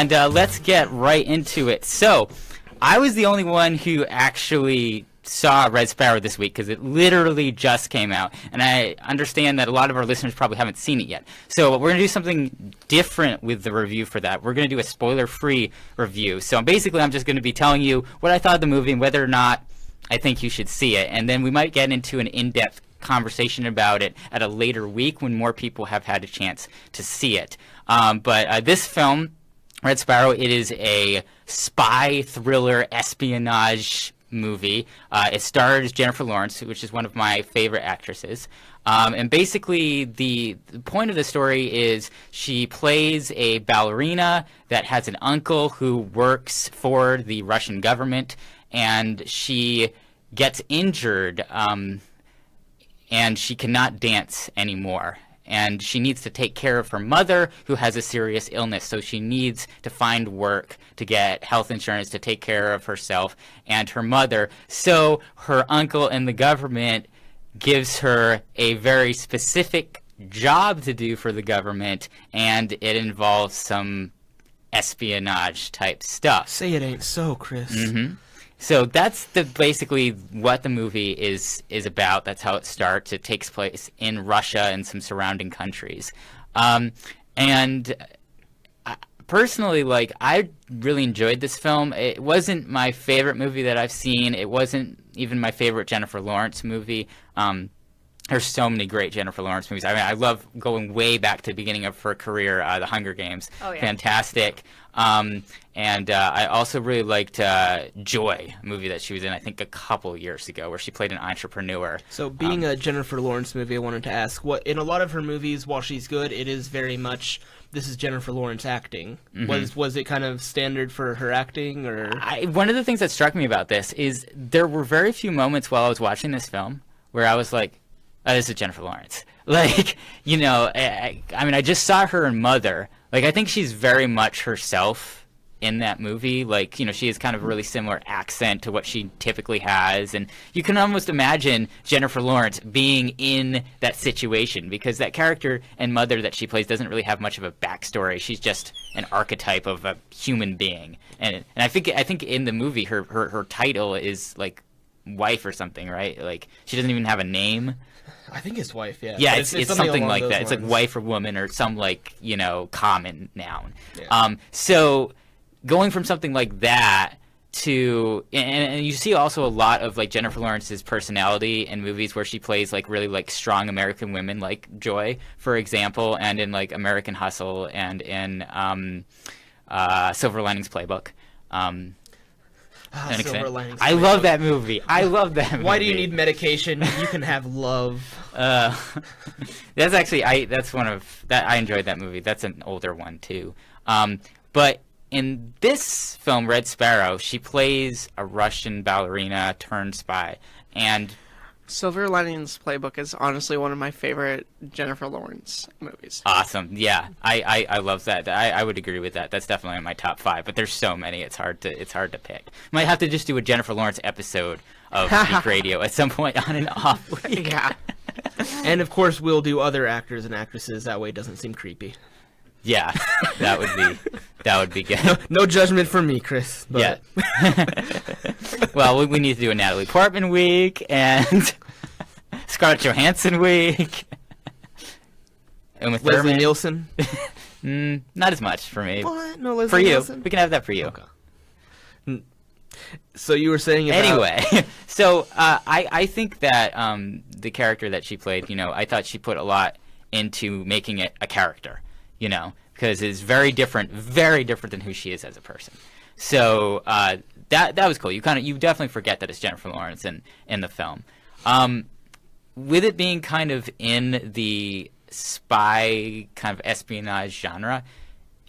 And let's get right into it. So, I was the only one who actually saw Red Sparrow this week because it literally just came out. And I understand that a lot of our listeners probably haven't seen it yet. So we're going to do something different with the review for that. We're going to do a spoiler-free review. So basically I'm just going to be telling you what I thought of the movie and whether or not I think you should see it. And then we might get into an in-depth conversation about it at a later week when more people have had a chance to see it. But this film, Red Sparrow, it is a spy thriller espionage movie. It stars Jennifer Lawrence, which is one of my favorite actresses. And basically the point of the story is she plays a ballerina that has an uncle who works for the Russian government, and she gets injured and she cannot dance anymore. And she needs to take care of her mother, who has a serious illness. So she needs to find work to get health insurance to take care of herself and her mother. So her uncle and the government gives her a very specific job to do for the government, and it involves some espionage type stuff. Say it ain't so, Chris. Mm-hmm. So that's basically what the movie is about. That's how it starts. It takes place in Russia and some surrounding countries. And personally, I really enjoyed this film. It wasn't my favorite movie that I've seen. It wasn't even my favorite Jennifer Lawrence movie. There's so many great Jennifer Lawrence movies. I mean, I love going way back to the beginning of her career, The Hunger Games. Oh, yeah. Fantastic. And I also really liked Joy, a movie that she was in, I think, a couple years ago, where she played an entrepreneur. So, being a Jennifer Lawrence movie, I wanted to ask, what in a lot of her movies, while she's good, it is very much, this is Jennifer Lawrence acting. Mm-hmm. Was it kind of standard for her acting, or? One of the things that struck me about this is there were very few moments while I was watching this film where I was like, oh, this is Jennifer Lawrence. I mean, I just saw her in Mother. I think she's very much herself in that movie. She has kind of a really similar accent to what she typically has. And you can almost imagine Jennifer Lawrence being in that situation, because that character in Mother that she plays doesn't really have much of a backstory. She's just an archetype of a human being. And I think in the movie, her title is, wife or something, right? She doesn't even have a name. I think it's wife, yeah. Yeah, it's something like that. Lines. It's wife or woman or some common noun. Yeah. So going from something like that to, and you see also a lot of Jennifer Lawrence's personality in movies where she plays really strong American women, like Joy, for example, and in American Hustle and in Silver Linings Playbook. Silver Linings. I love that movie. I love that movie. Why do you need medication? You can have love. That's actually I enjoyed that movie. That's an older one too. But in this film, Red Sparrow, she plays a Russian ballerina turned spy, and Silver Linings Playbook is honestly one of my favorite Jennifer Lawrence movies. Awesome. Yeah, I love that. I would agree with that. That's definitely in my top 5, but there's so many, it's hard to pick. Might have to just do a Jennifer Lawrence episode of Geek Radio at some point on and off week. Yeah. And of course we'll do other actors and actresses, that way it doesn't seem creepy. Yeah, that would be good. No judgment from me, Chris. But... Yeah. Well, we need to do a Natalie Portman week and Scarlett Johansson week. And with Leslie Nielsen? Not as much for me. What? No Leslie for you. Nielsen? We can have that for you. Okay. So you were saying about... Anyway, so I think that the character that she played, I thought she put a lot into making it a character. Because it's very different than who she is as a person. So that was cool. You definitely forget that it's Jennifer Lawrence in the film. With it being kind of in the spy kind of espionage genre,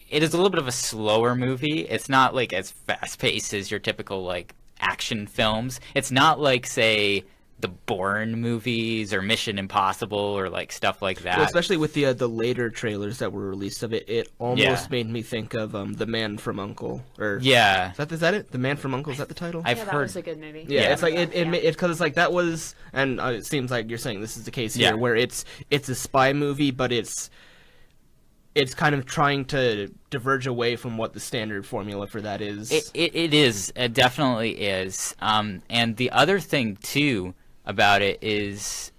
it is a little bit of a slower movie. It's not as fast paced as your typical action films. It's not say the Bourne movies or Mission Impossible or stuff like that. Well, especially with the later trailers that were released of it, it almost made me think of The Man from U.N.C.L.E. Or yeah, is that it? The Man from U.N.C.L.E. Is that the title? I've that heard. was a good movie. Yeah, it's because that was, and it seems like you're saying this is the case here, where it's a spy movie, but it's it's kind of trying to diverge away from what the standard formula for that is. It is. It definitely is. And the other thing too about it is,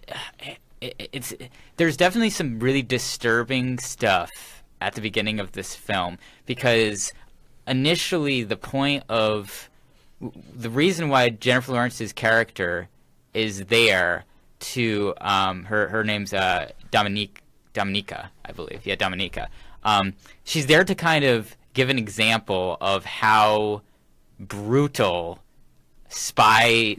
there's definitely some really disturbing stuff at the beginning of this film, because initially the reason why Jennifer Lawrence's character is there to her name's Dominica, I believe. Yeah, Dominica. She's there to kind of give an example of how brutal spy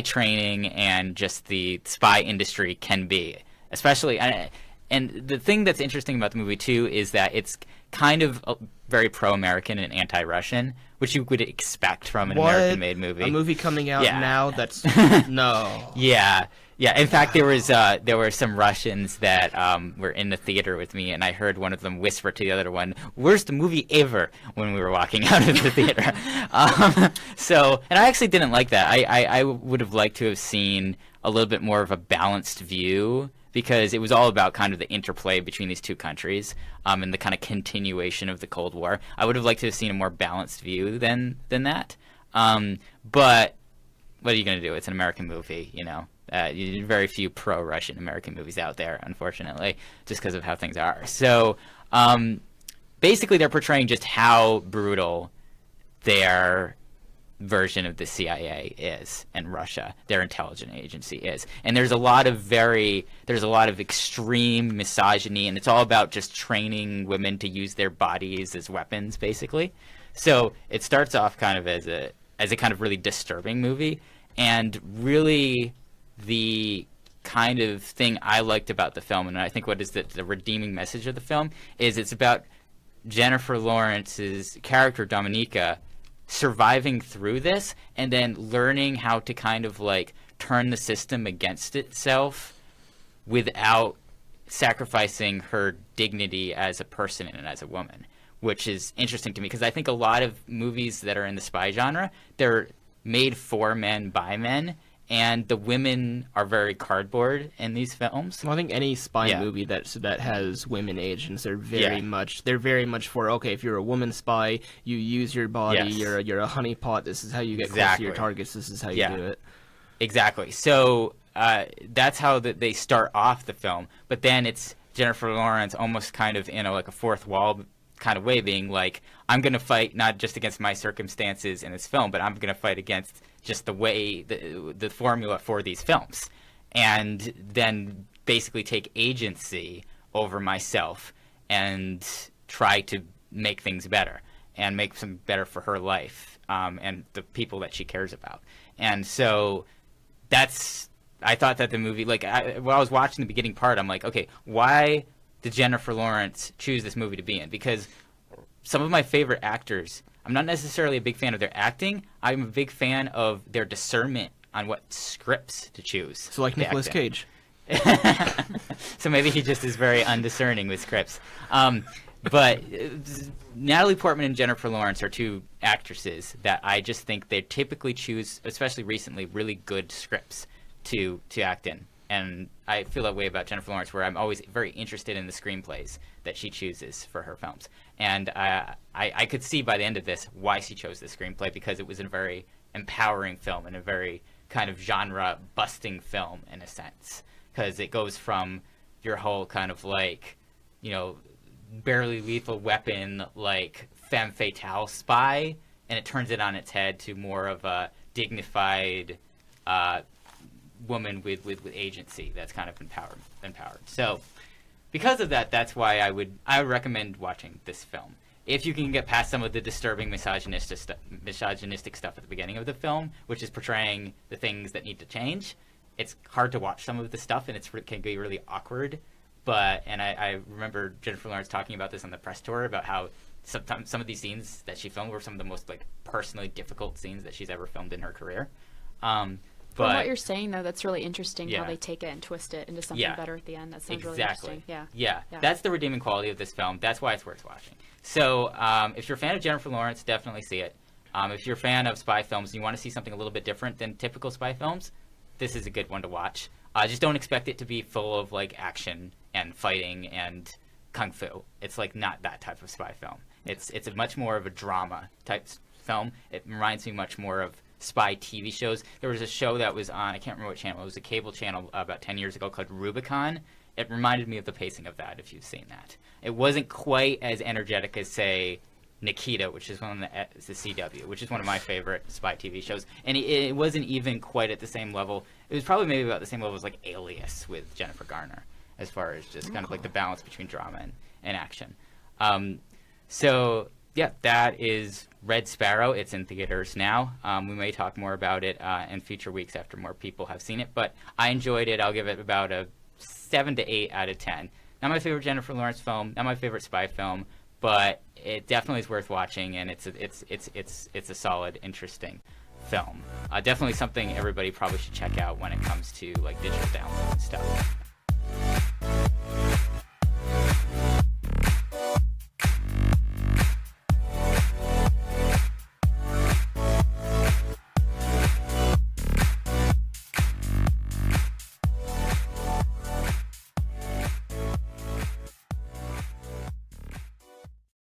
training and just the spy industry can be. Especially, and the thing that's interesting about the movie too is that it's kind of very pro-American and anti-Russian, which you would expect from an American-made movie. A movie coming out now that's no. Yeah. In fact, there were some Russians that were in the theater with me, and I heard one of them whisper to the other one, "Worst movie ever," when we were walking out of the theater. And I actually didn't like that. I would have liked to have seen a little bit more of a balanced view, because it was all about kind of the interplay between these two countries, and the kind of continuation of the Cold War. I would have liked to have seen a more balanced view than that. But what are you going to do? It's an American movie, you know. Very few pro-Russian American movies out there, unfortunately, just because of how things are. So basically they're portraying just how brutal their version of the CIA is, and Russia, their intelligence agency, is. And there's a lot of extreme misogyny, and it's all about just training women to use their bodies as weapons, basically. So it starts off kind of as a kind of really disturbing movie, and really the kind of thing I liked about the film, and I think what is the redeeming message of the film, is it's about Jennifer Lawrence's character, Dominica, surviving through this and then learning how to kind of like turn the system against itself without sacrificing her dignity as a person and as a woman, which is interesting to me, because I think a lot of movies that are in the spy genre, they're made for men by men, and the women are very cardboard in these films. Well, I think any spy movie that has women agents, they're very much for, okay, if you're a woman spy, you use your body, you're a honeypot, this is how you get close to your targets, this is how you do it. Exactly. So that's how they start off the film, but then it's Jennifer Lawrence almost kind of in like a fourth wall kind of way, being like, I'm going to fight not just against my circumstances in this film, but I'm going to fight against just the way, the formula for these films, and then basically take agency over myself and try to make things better and make them better for her life, and the people that she cares about. And so I thought that the movie, like, while I was watching the beginning part, I'm like, okay, why did Jennifer Lawrence choose this movie to be in? Because some of my favorite actors, I'm not necessarily a big fan of their acting. I'm a big fan of their discernment on what scripts to choose. So like Nicolas Cage. So maybe he just is very undiscerning with scripts. But Natalie Portman and Jennifer Lawrence are two actresses that I just think they typically choose, especially recently, really good scripts to act in. And I feel that way about Jennifer Lawrence, where I'm always very interested in the screenplays that she chooses for her films. And I could see by the end of this why she chose this screenplay, because it was a very empowering film and a very kind of genre-busting film in a sense. Because it goes from your whole kind of like, you know, barely lethal weapon, like femme fatale spy, and it turns it on its head to more of a dignified woman with agency that's kind of empowered. So because of that, that's why I would recommend watching this film. If you can get past some of the disturbing misogynistic stuff at the beginning of the film, which is portraying the things that need to change, it's hard to watch some of the stuff, and it can be really awkward. And I remember Jennifer Lawrence talking about this on the press tour, about how sometimes some of these scenes that she filmed were some of the most like personally difficult scenes that she's ever filmed in her career. From what you're saying, though, that's really interesting how they take it and twist it into something better at the end. That sounds really interesting. Yeah, that's the redeeming quality of this film. That's why it's worth watching. So if you're a fan of Jennifer Lawrence, definitely see it. If you're a fan of spy films and you want to see something a little bit different than typical spy films, this is a good one to watch. Just don't expect it to be full of like action and fighting and kung fu. It's like not that type of spy film. It's a much more of a drama type film. It reminds me much more of spy TV shows. There was a show that was on, I can't remember what channel, it was a cable channel about 10 years ago called Rubicon. It reminded me of the pacing of that, if you've seen that. It wasn't quite as energetic as, say, Nikita, which is one of the CW, which is one of my favorite spy TV shows. And it wasn't even quite at the same level. It was probably maybe about the same level as like Alias with Jennifer Garner, as far as just kind of like the balance between drama and action. So yeah, that is Red Sparrow. It's in theaters now. We may talk more about it in future weeks after more people have seen it, but I enjoyed it. I'll give it about a 7 to 8 out of 10. Not my favorite Jennifer Lawrence film, not my favorite spy film, but it definitely is worth watching, and it's a solid, interesting film. Definitely something everybody probably should check out when it comes to like digital download and stuff.